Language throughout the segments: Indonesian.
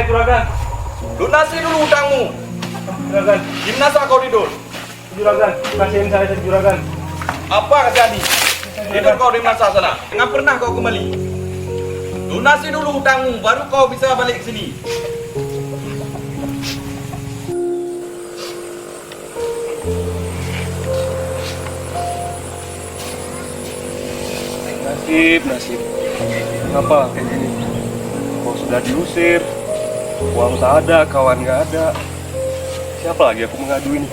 juragan. Lunasi dulu utangmu. Juragan, Gimana kau tidur? juragan, kasihin saya juragan. Apa terjadi? Tidur kau di masa sana. Nggak pernah kau kembali. Lunasi dulu utangmu, baru kau bisa balik ke sini. Nasib. Kenapa kayak gini? Kau sudah diusir, uang tak ada, kawan nggak ada. Siapa lagi aku mengadu ini?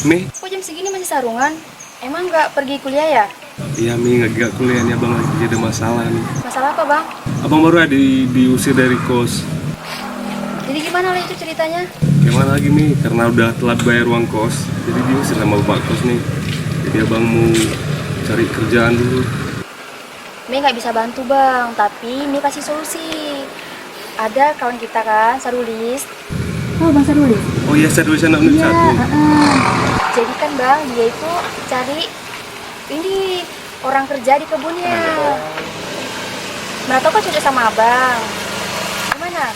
Mi? Kok jam segini masih sarungan? Emang nggak pergi kuliah ya? Iya Mi, nggak kuliah nih, abang lagi ada masalah nih. Masalah apa bang? Abang baru ada diusir dari kos. Jadi gimana lah itu ceritanya? Gimana lagi Mi? Karena udah telat bayar uang kos, jadi diusir sama bapak kos nih. Jadi abang mau cari kerjaan dulu. Mi nggak bisa bantu bang, tapi Mi kasih solusi. Ada kawan kita kan, Sarulis. Oh bang Sarulis? Oh iya, saya tulis anak unit satu. Jadi kan bang, dia itu cari ini orang kerja di kebunnya. Nah, tau kan cocok sama abang. Gimana?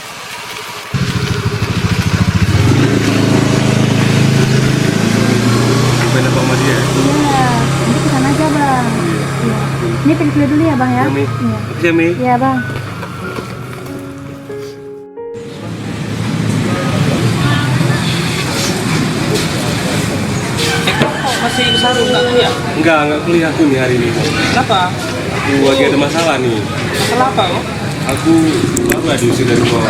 Bukan abang sama dia. Iya, nanti kesana aja bang. Iya. Ini pilih dulu ya bang ya? Iya Mi. Iya. Makasih ya Mi. Iya bang. Masih sarung nggak kuliah? Enggak kuliah aku nih hari ini. Kenapa? Aku lagi ada masalah nih. Masalah apa kok? Aku baru lah diusir dari kos.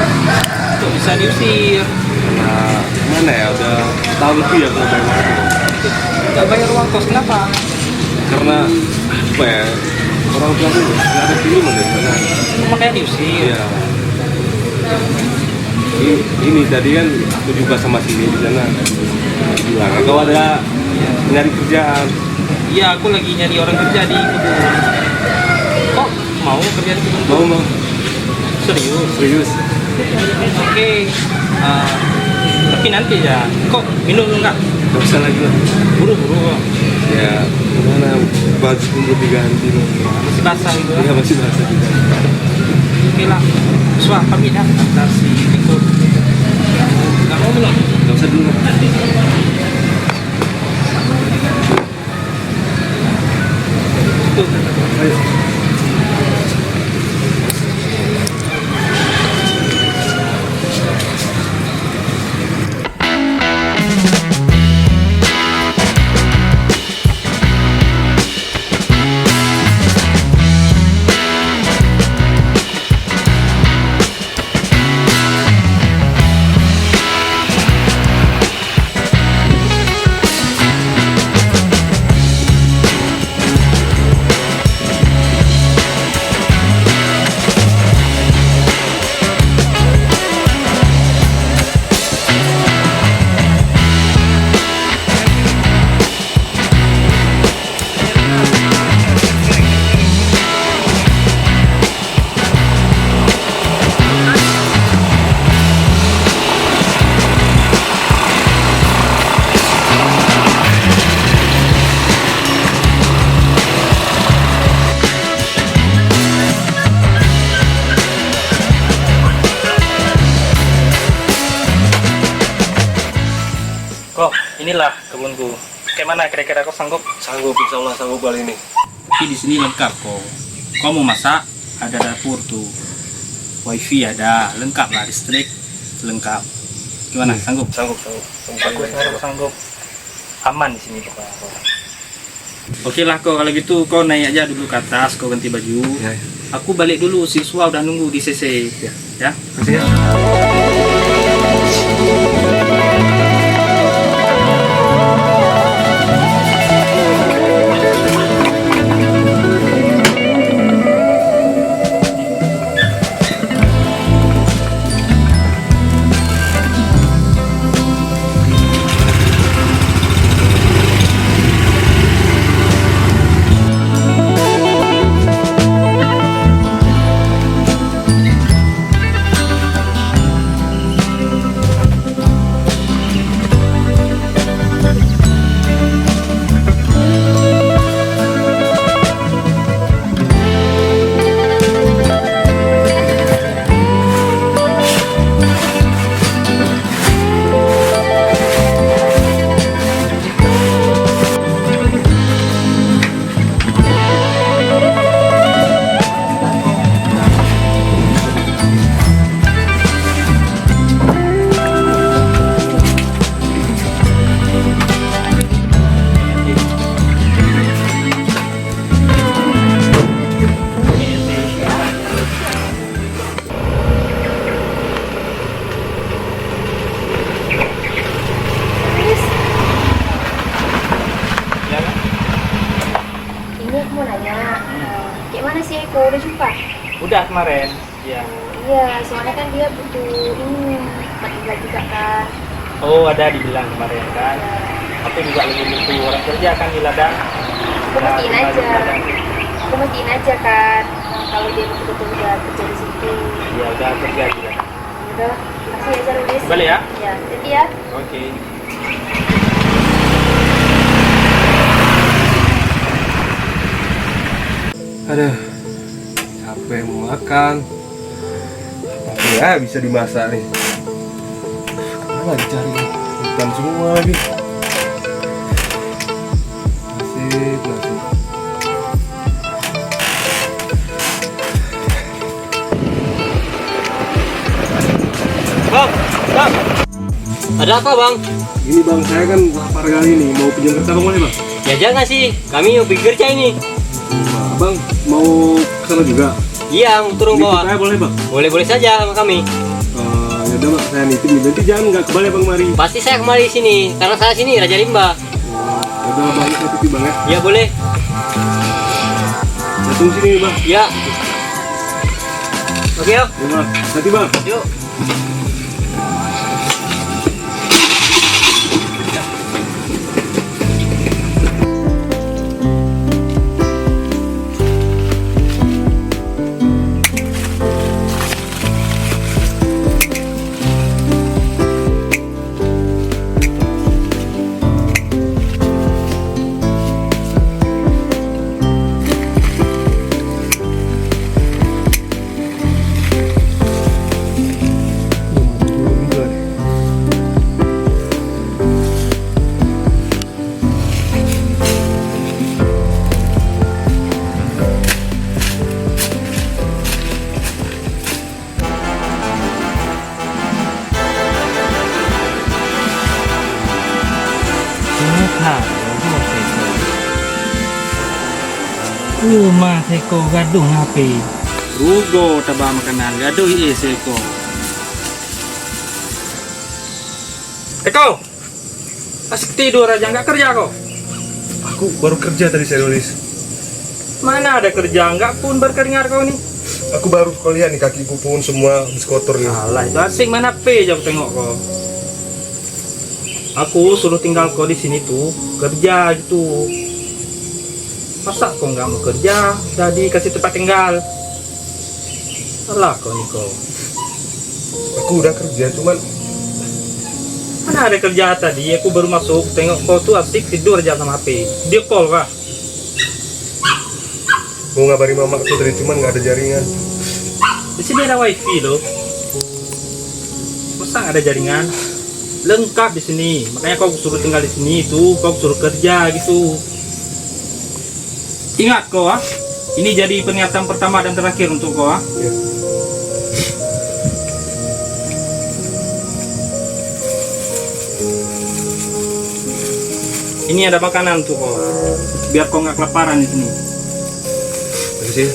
Kok bisa diusir? Nah, mana ya? Udah tahun lebih ya aku bayar uang kos. Nggak bayar uang kos, kenapa? Karena apa ya? Orang tua aku nggak ada kiriman dari sana. Makanya diusir. Iya. Ini tadi kan aku juga sama sini di sana. Bilang kalau ada nyari kerjaan. Iya, aku lagi nyari orang kerja di kebun. Kok mau kerja di kebun? Mau. Serius? Oke. Tapi nanti ya. Kok minum dulu nggak? Gak usah lagi lah. Buru-buru kok. Ya, gimana baju pun belum diganti loh. Masih basah gitu. Iya masih basah juga. Oke lah. Suah, pamit ya. Antar si Riko. Nggak mau minum? Gak usah dulu. Tuh. Ayo. Inilah kebunku. Bagaimana kira-kira kau sanggup? Sanggup, insya Allah sanggup kali ini. Tapi di sini lengkap kok. Kau mau masak, ada dapur tuh. Wifi ada, lengkap lah, listrik lengkap. Gimana? Sanggup? Sanggup. Bagus, sanggup. Aman di sini pokoknya. Oke lah kau, kalau gitu kau naik aja dulu ke atas, kau ganti baju. Ya. Aku balik dulu, siswa udah nunggu di CC. Ya. Makasih ya. Eko udah jumpa? Udah kemarin. Ya. Iya, soalnya kan dia butuh ini tempat tinggal juga kan. Oh, ada dibilang kemarin kan. Aku juga lebih butuh orang kerja kan di ladang. Aku mastiin aja. Aku mastiin aja kan. Nah, kalau dia betul-betul udah kerja di situ. Ya udah kerja di ladang. Udah, makasih ya Zarudis. Balik ya? Ya, jadi ya. Oke. Aduh, capek mau makan. Apa ya bisa dimasak nih? Kemana dicari? Hutan semua lagi. Nasib. Bang, ada apa bang? Ini bang, saya kan lapar kali ini. Mau pinjam kertas bang, boleh bang? Ya jangan sih, kami mau pergi kerja ini. Nah, bang, mau kesana juga? Iya, mau turun Nitip bawah. saya boleh bang? Boleh-boleh saja sama kami. Ya udah bang, saya nitip nih. Nanti jangan nggak kembali bang mari. Pasti saya kembali sini, karena saya sini Raja Limba. Ya udah bang, saya titip bang ya. Ya boleh. Saya tunggu sini bang. Ya. Oke yuk. Ya bang, hati bang. Yuk. Rumah seko gaduh ngapi. Rugo tabah makanan gaduh seko. Eko, asik tidur aja nggak kerja kok. Aku baru kerja tadi saya nulis. Mana ada kerja nggak pun berkeringat kau nih. Aku baru kau lihat nih kakiku pun semua habis kotor nih. Alah itu asik mana pe jauh tengok kau. Aku suruh tinggal kau di sini tuh kerja gitu. Masa kau nggak mau kerja jadi kasih tempat tinggal? Alah kau nih kau. Aku udah kerja cuman Mana ada kerja tadi? Aku baru masuk tengok kau tuh asik tidur aja sama HP. Dia call kah? mau ngabarin mamaku tadi cuman nggak ada jaringan. Di sini ada wifi loh. Masa nggak ada jaringan? Lengkap di sini. Makanya kau suruh tinggal di sini itu, kau suruh kerja gitu. Ingat kau ah, ini jadi pernyataan pertama dan terakhir untuk kau ah. Ya. Ini ada makanan untuk kau, biar kau nggak kelaparan di sini. Terima kasih.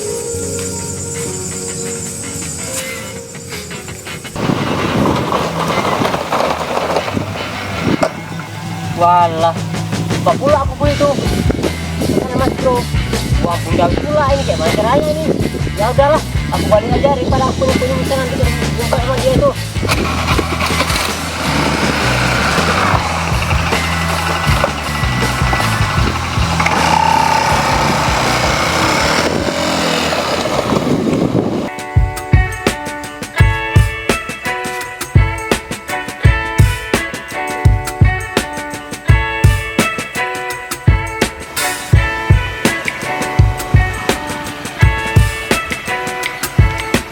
Walah, lupa pula aku pun itu. Mana mas bro? Wah, pundak pula ini kayak mana caranya ini? Ya udahlah, aku balik aja daripada aku punya bisa nanti jumpa sama dia itu.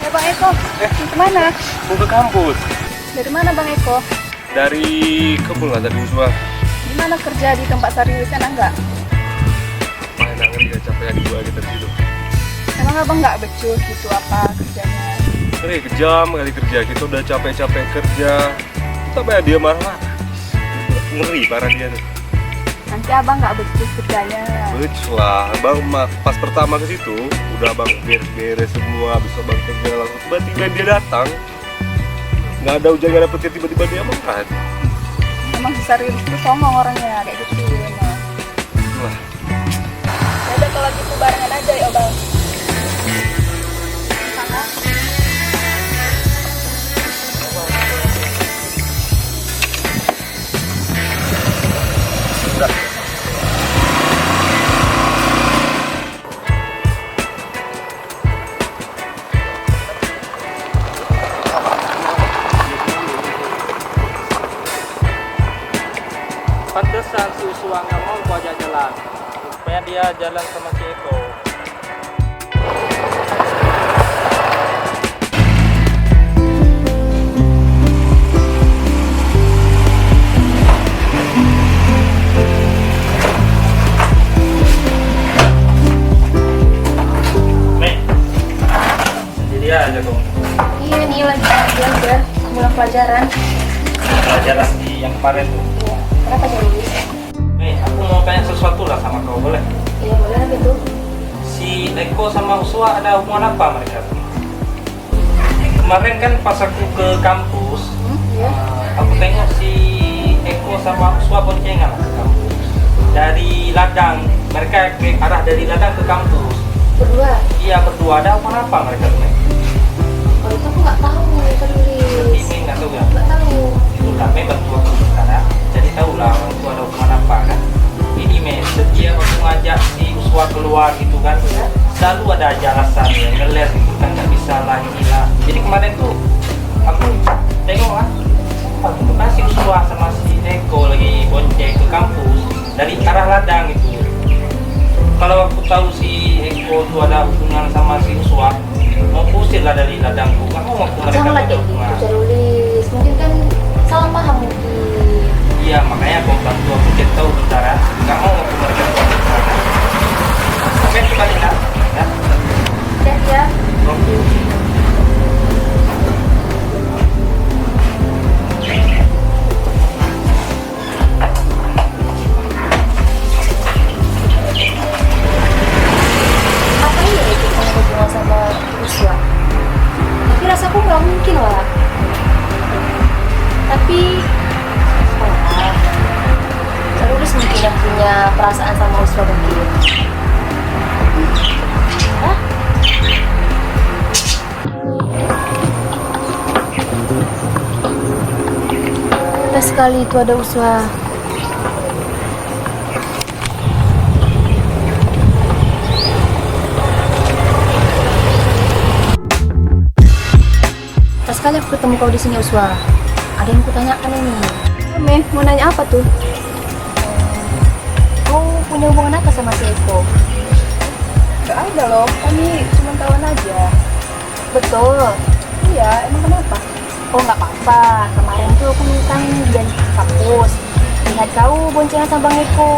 Bang Eko, mau kemana? Mau ke kampus. Dari mana Bang Eko? Dari kebun lah tadi Uswa. Gimana kerja di tempat serius sana enggak? Main ngerti ya capek di gua gitu situ. Emang abang nggak becus gitu apa kerjanya? Kejam kali kerja, kita udah capek-capek kerja. Tapi dia marah. Ngeri parah dia tuh. Nanti abang nggak becus kerjanya. Becus lah, bang pas pertama ke situ udah bang beres semua, bisa bang kerja langsung tiba-tiba dia datang, nggak ada hujan nggak dapet tiba-tiba dia marah. Emang si serius tuh songong orangnya kayak gitu emang. Wah, Ya udah kalau gitu barengan aja ya bang. jalan supaya dia jalan sama si Eko. Nih, Sendiri aja kok. Iya nih lagi belajar pulang pelajaran. Pelajaran di yang kemarin tuh. Iya. Kenapa Cerulis? Nih, aku mau tanya sesuatu lah sama kau, boleh? Iya boleh apa itu? Si Eko sama Uswa ada hubungan apa mereka? Kemarin kan pas aku ke kampus, Iya. aku tengok si Eko sama Uswa boncengan ke kampus. Dari ladang, mereka ke arah dari ladang ke kampus. Berdua. Iya berdua, ada hubungan apa mereka tuh? Kalau itu aku nggak tahu Cerulis. Ini nggak tahu ya? Nggak tahu. Itu kami berdua sekarang, jadi tahulah orang tua ada hubungan apa kan? Ini setiap aku ngajak si Uswa keluar gitu kan, selalu ada aja alasan yang ngeles gitu kan, nggak bisa lah inilah. Jadi kemarin tuh aku tengok lah, aku kasih Uswa sama si Eko lagi bonceng ke kampus dari arah ladang itu. Kalau aku tahu si Eko tuh ada hubungan sama si Uswa, mau pusing lah dari ladangku. Nggak mau aku mereka Jangan ada lagi gitu hubungan. Cerulis. Mungkin kan salah paham mungkin. Iya, makanya aku bantu aku cek tahu bentar ya. Nggak mau aku mereka ke sana. Oke, kita lihat. Ya. Udah ya. Oke. Apa iya itu punya hubungan sama Uswa? Tapi rasaku nggak mungkin lah. Tapi Cerulis mungkin yang punya perasaan sama Uswa mungkin. Hah? Pas sekali itu ada Uswa. Pas sekali aku ketemu kau di sini Uswa. Ada yang kutanyakan ini. Meh, mau nanya apa tuh? Kau punya hubungan apa sama si Eko? Gak ada loh, kami cuma kawan aja. Betul? Iya, emang kenapa? Oh nggak apa-apa, kemarin tuh aku kan di kampus. Lihat kau boncengan sama Bang Eko.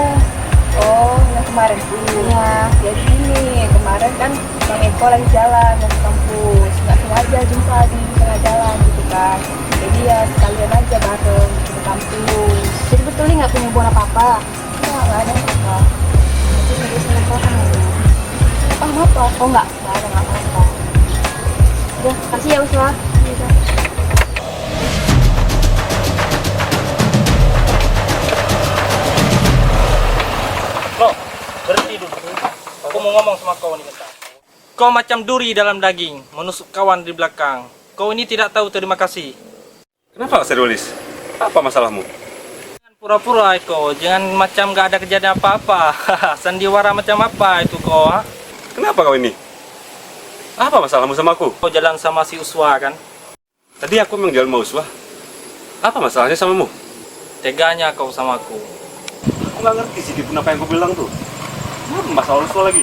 Oh, yang kemarin tuh? Iya. Jadi gini, kemarin kan Bang Eko lagi jalan ke kampus. Nggak sengaja jumpa di tengah jalan gitu kan. Jadi ya sekalian aja bareng ke kampus. Jadi betul nih nggak punya hubungan apa-apa? Nggak ada apa-apa. Jadi nggak salah paham. Paham apa? Oh nggak ada nggak apa-apa. Udah, kasih ya Uswa. Udah. Lo, berhenti dulu. Aku mau ngomong sama kau nih bentar. Kau macam duri dalam daging, menusuk kawan di belakang. Kau ini tidak tahu terima kasih. Kenapa Cerulis? Apa masalahmu? Jangan pura-pura Eko, jangan macam gak ada kejadian apa-apa. Sandiwara macam apa itu kau? Ha? Kenapa kau ini? Apa masalahmu sama aku? Kau jalan sama si Uswa kan? Tadi aku memang jalan mau Uswa. Apa masalahnya samamu? Teganya kau sama aku. Aku nggak ngerti sih Dipun apa yang aku bilang tuh. Apa masalah Uswa lagi?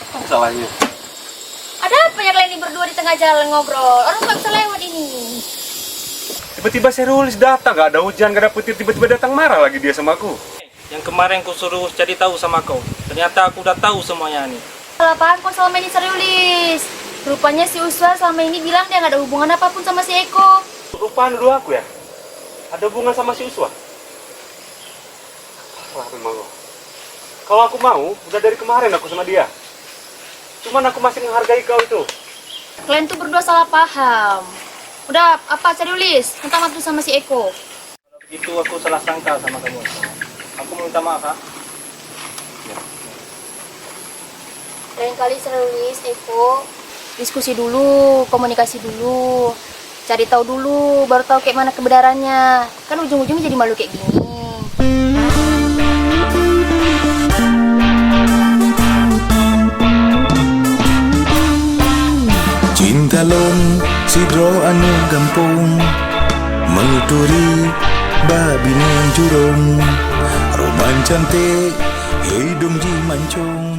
Apa masalahnya? Ada apa ya kalian ini berdua di tengah jalan ngobrol? Orang nggak bisa lewat ini. Tiba-tiba Cerulis datang, gak ada hujan, gak ada petir, tiba-tiba datang marah lagi dia sama aku. Yang kemarin ku suruh cari tahu sama kau. Ternyata aku udah tahu semuanya nih. Salah paham kok selama ini Cerulis. Rupanya si Uswa selama ini bilang dia nggak ada hubungan apapun sama si Eko. Rupaan dulu aku ya? Ada hubungan sama si Uswa? Wah memang lo. Kalau aku mau, udah dari kemarin aku sama dia. Cuman aku masih menghargai kau itu. Kalian tuh berdua salah paham. Udah apa Cerulis? Minta maaf dulu sama si Eko. Itu aku salah sangka sama kamu. Aku minta maaf ha. Lain kali Cerulis, Eko diskusi dulu, komunikasi dulu, cari tahu dulu, baru tahu kayak mana kebenarannya. Kan ujung-ujungnya jadi malu kayak gini. Cinta lon sidro anu gampung, menuturi babi ning jurung. cantik, hidung ji mancung.